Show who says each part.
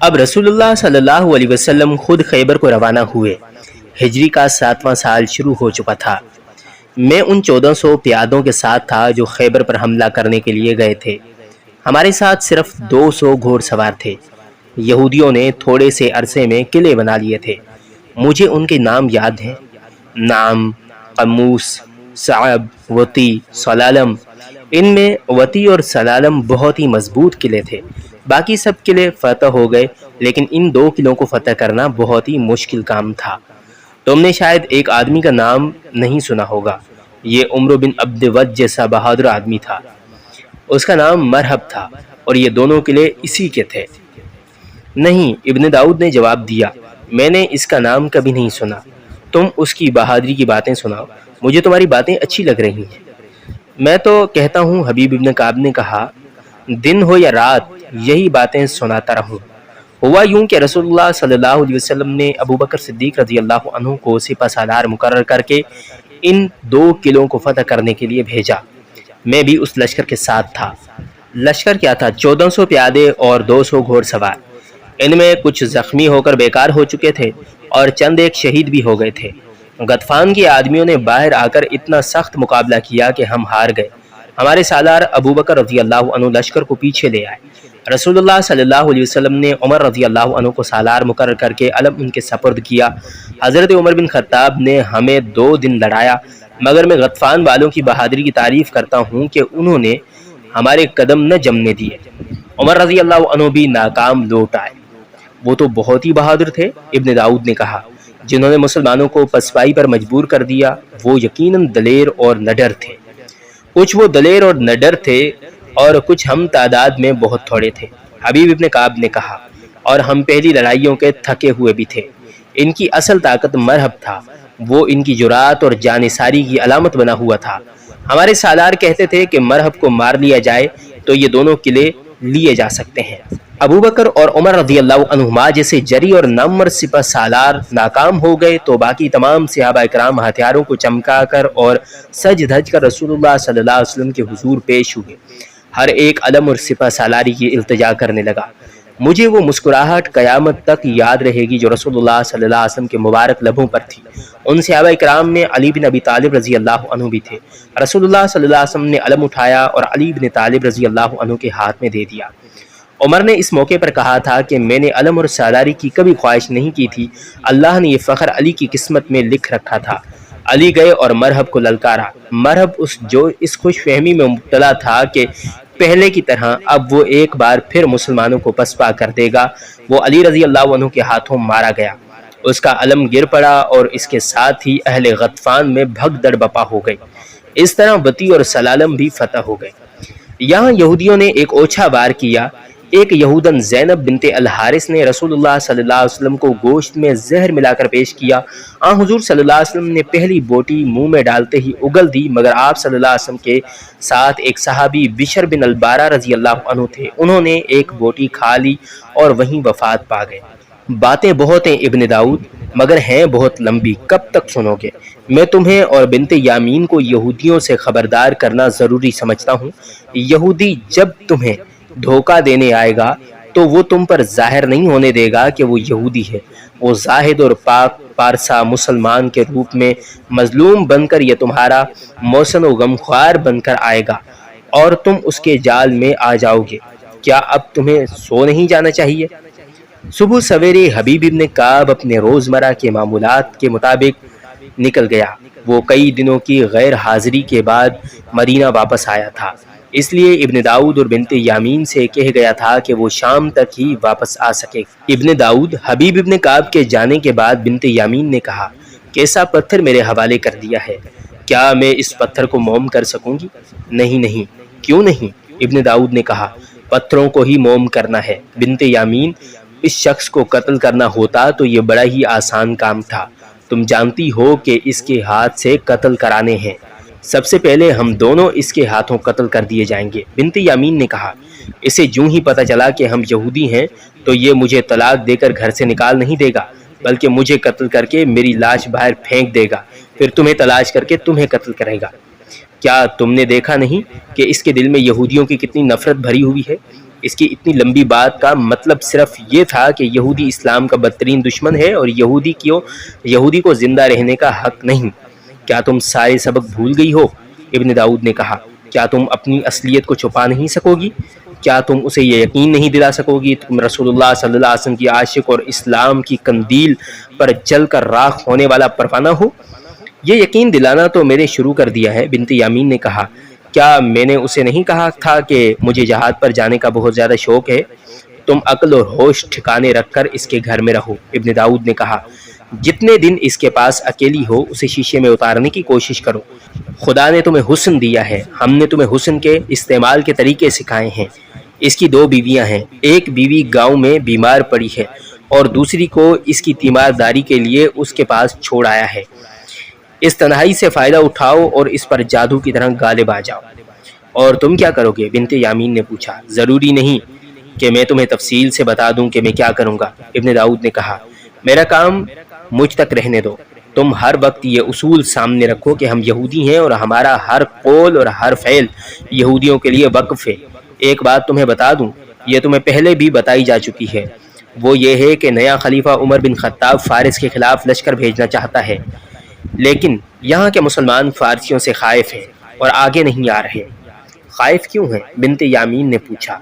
Speaker 1: اب رسول اللہ صلی اللہ علیہ وسلم خود خیبر کو روانہ ہوئے۔ ہجری کا 7واں سال شروع ہو چکا تھا۔ میں ان 1400 پیادوں کے ساتھ تھا جو خیبر پر حملہ کرنے کے لیے گئے تھے۔ ہمارے ساتھ صرف 200 گھوڑ سوار تھے۔ یہودیوں نے تھوڑے سے عرصے میں قلعے بنا لیے تھے۔ مجھے ان کے نام یاد ہیں: نعم، قموس، صعب، وطی، سلالم۔ ان میں وطی اور سلالم بہت ہی مضبوط قلعے تھے۔ باقی سب قلعے فتح ہو گئے، لیکن ان 2 قلعوں کو فتح کرنا بہت ہی مشکل کام تھا۔ تم نے شاید ایک آدمی کا نام نہیں سنا ہوگا۔ یہ عمرو بن عبد ود جیسا بہادر آدمی تھا۔ اس کا نام مرحب تھا اور یہ دونوں قلعے اسی کے تھے۔ نہیں، ابن داؤد نے جواب دیا، میں نے اس کا نام کبھی نہیں سنا۔ تم اس کی بہادری کی باتیں سناؤ، مجھے تمہاری باتیں اچھی لگ رہی ہیں۔ میں تو کہتا ہوں، حبیب ابن کعب نے کہا، دن ہو یا رات یہی باتیں سناتا رہوں۔ ہوا یوں کہ رسول اللہ صلی اللہ علیہ وسلم نے ابو بکر صدیق رضی اللہ عنہ کو سپہ سالار مقرر کر کے ان 2 قلعوں کو فتح کرنے کے لیے بھیجا۔ میں بھی اس لشکر کے ساتھ تھا۔ لشکر کیا تھا؟ 1400 پیادے اور 200 گھوڑ سوار۔ ان میں کچھ زخمی ہو کر بیکار ہو چکے تھے اور چند ایک شہید بھی ہو گئے تھے۔ غطفان کے آدمیوں نے باہر آ کر اتنا سخت مقابلہ کیا کہ ہم ہار گئے۔ ہمارے سالار ابو بکر رضی اللہ عنہ لشکر کو پیچھے لے آئے۔ رسول اللہ صلی اللہ علیہ وسلم نے عمر رضی اللہ عنہ کو سالار مقرر کر کے علم ان کے سپرد کیا۔ حضرت عمر بن خطاب نے ہمیں 2 دن لڑایا، مگر میں غطفان والوں کی بہادری کی تعریف کرتا ہوں کہ انہوں نے ہمارے قدم نہ جمنے دیے۔ عمر رضی اللہ عنہ بھی ناکام لوٹ آئے۔ وہ تو بہت ہی بہادر تھے، ابن داؤد نے کہا۔ جنہوں نے مسلمانوں کو پسپائی پر مجبور کر دیا، وہ یقیناً دلیر اور نڈر تھے۔ کچھ وہ دلیر اور نڈر تھے اور کچھ ہم تعداد میں بہت تھوڑے تھے، حبیب ابن کعب نے کہا، اور ہم پہلی لڑائیوں کے تھکے ہوئے بھی تھے۔ ان کی اصل طاقت مرحب تھا، وہ ان کی جرات اور جانثاری کی علامت بنا ہوا تھا۔ ہمارے سالار کہتے تھے کہ مرحب کو مار لیا جائے تو یہ دونوں قلعے لیے جا سکتے ہیں۔ ابو بکر اور عمر رضی اللہ عنہما جیسے جری اور نامور سپہ سالار ناکام ہو گئے تو باقی تمام صحابہ کرام ہتھیاروں کو چمکا کر اور سج دھج کر رسول اللہ صلی اللہ علیہ وسلم کے حضور پیش ہوئے۔ ہر ایک علم اور سپہ سالاری کی التجا کرنے لگا۔ مجھے وہ مسکراہٹ قیامت تک یاد رہے گی جو رسول اللہ صلی اللہ علیہ وسلم کے مبارک لبوں پر تھی۔ ان صحابہ کرام میں علی بن ابی طالب رضی اللہ عنہ بھی تھے۔ رسول اللہ صلی اللہ علیہ وسلم نے علم اٹھایا اور علی بن طالب رضی اللہ عنہ کے ہاتھ میں دے دیا۔ عمر نے اس موقع پر کہا تھا کہ میں نے علم اور سالاری کی کبھی خواہش نہیں کی تھی، اللہ نے یہ فخر علی کی قسمت میں لکھ رکھا تھا۔ علی گئے اور مرحب کو للکارا۔ مرحب اس خوش فہمی میں مبتلا تھا کہ پہلے کی طرح اب وہ ایک بار پھر مسلمانوں کو پسپا کر دے گا۔ وہ علی رضی اللہ عنہ کے ہاتھوں مارا گیا۔ اس کا علم گر پڑا اور اس کے ساتھ ہی اہل غطفان میں بھگدڑ بپا ہو گئی۔ اس طرح وطی اور سلالم بھی فتح ہو گئے۔ یہاں یہودیوں نے ایک اوچھا وار کیا۔ ایک یہودن زینب بنت الحارث نے رسول اللہ صلی اللہ علیہ وسلم کو گوشت میں زہر ملا کر پیش کیا۔ حضور صلی اللہ علیہ وسلم نے پہلی بوٹی منہ میں ڈالتے ہی اگل دی، مگر آپ صلی اللہ علیہ وسلم کے ساتھ ایک صحابی بشر بن البارہ رضی اللہ عنہ تھے، انہوں نے ایک بوٹی کھا لی اور وہیں وفات پا گئے۔ باتیں بہت ہیں ابن داؤد، مگر ہیں بہت لمبی، کب تک سنو گے؟ میں تمہیں اور بنت یامین کو یہودیوں سے خبردار کرنا ضروری سمجھتا ہوں۔ یہودی جب تمہیں دھوکہ دینے آئے گا تو وہ تم پر ظاہر نہیں ہونے دے گا کہ وہ یہودی ہے۔ وہ زاہد اور پاک پارسا مسلمان کے روپ میں مظلوم بن کر یہ تمہارا موسن و غمخوار بن کر آئے گا اور تم اس کے جال میں آ جاؤ گے۔ کیا اب تمہیں سو نہیں جانا چاہیے؟ صبح سویرے حبیب ابن کعب اپنے روزمرہ کے معمولات کے مطابق نکل گیا۔ وہ کئی دنوں کی غیر حاضری کے بعد مدینہ واپس آیا تھا، اس لیے ابن داؤد اور بنت یامین سے کہہ گیا تھا کہ وہ شام تک ہی واپس آ سکے۔ ابن داؤد حبیب ابن کعب کے جانے کے بعد بنت یامین نے کہا، کیسا پتھر میرے حوالے کر دیا ہے، کیا میں اس پتھر کو موم کر سکوں گی؟ نہیں، کیوں نہیں؟ ابن داؤد نے کہا، پتھروں کو ہی موم کرنا ہے۔ بنت یامین، اس شخص کو قتل کرنا ہوتا تو یہ بڑا ہی آسان کام تھا، تم جانتی ہو کہ اس کے ہاتھ سے قتل کرانے ہیں، سب سے پہلے ہم دونوں اس کے ہاتھوں قتل کر دیے جائیں گے۔ بنت یامین نے کہا، اسے جوں ہی پتہ چلا کہ ہم یہودی ہیں تو یہ مجھے طلاق دے کر گھر سے نکال نہیں دے گا، بلکہ مجھے قتل کر کے میری لاش باہر پھینک دے گا، پھر تمہیں تلاش کر کے تمہیں قتل کرے گا۔ کیا تم نے دیکھا نہیں کہ اس کے دل میں یہودیوں کی کتنی نفرت بھری ہوئی ہے؟ اس کی اتنی لمبی بات کا مطلب صرف یہ تھا کہ یہودی اسلام کا بدترین دشمن ہے اور یہودی کو زندہ رہنے کا حق نہیں۔ کیا تم سارے سبق بھول گئی ہو؟ ابن داؤد نے کہا، کیا تم اپنی اصلیت کو چھپا نہیں سکو گی؟ کیا تم اسے یہ یقین نہیں دلا سکو گی تم رسول اللہ صلی اللہ علیہ وسلم کی عاشق اور اسلام کی قندیل پر جل کر راکھ ہونے والا پروانہ ہو؟ یہ یقین دلانا تو میں نے شروع کر دیا ہے، بنت یامین نے کہا۔ کیا میں نے اسے نہیں کہا تھا کہ مجھے جہاد پر جانے کا بہت زیادہ شوق ہے؟ تم عقل اور ہوش ٹھکانے رکھ کر اس کے گھر میں رہو، ابن داؤد نے کہا۔ جتنے دن اس کے پاس اکیلی ہو اسے شیشے میں اتارنے کی کوشش کرو۔ خدا نے تمہیں حسن دیا ہے، ہم نے تمہیں حسن کے استعمال کے طریقے سکھائے ہیں۔ اس کی 2 بیویاں ہیں، ایک بیوی گاؤں میں بیمار پڑی ہے اور دوسری کو اس کی تیمارداری کے لیے اس کے پاس چھوڑ آیا ہے۔ اس تنہائی سے فائدہ اٹھاؤ اور اس پر جادو کی طرح غالب آ جاؤ۔ اور تم کیا کرو گے؟ بنت یامین نے پوچھا۔ ضروری نہیں کہ میں تمہیں تفصیل سے بتا دوں کہ میں کیا کروں گا، ابن داؤد نے کہا۔ میرا کام مجھ تک رہنے دو۔ تم ہر وقت یہ اصول سامنے رکھو کہ ہم یہودی ہیں اور ہمارا ہر قول اور ہر فعل یہودیوں کے لیے وقف ہے۔ ایک بات تمہیں بتا دوں، یہ تمہیں پہلے بھی بتائی جا چکی ہے، وہ یہ ہے کہ نیا خلیفہ عمر بن خطاب فارس کے خلاف لشکر بھیجنا چاہتا ہے، لیکن یہاں کے مسلمان فارسیوں سے خائف ہیں اور آگے نہیں آ رہے۔ خائف کیوں ہیں؟ بنت یامین نے پوچھا۔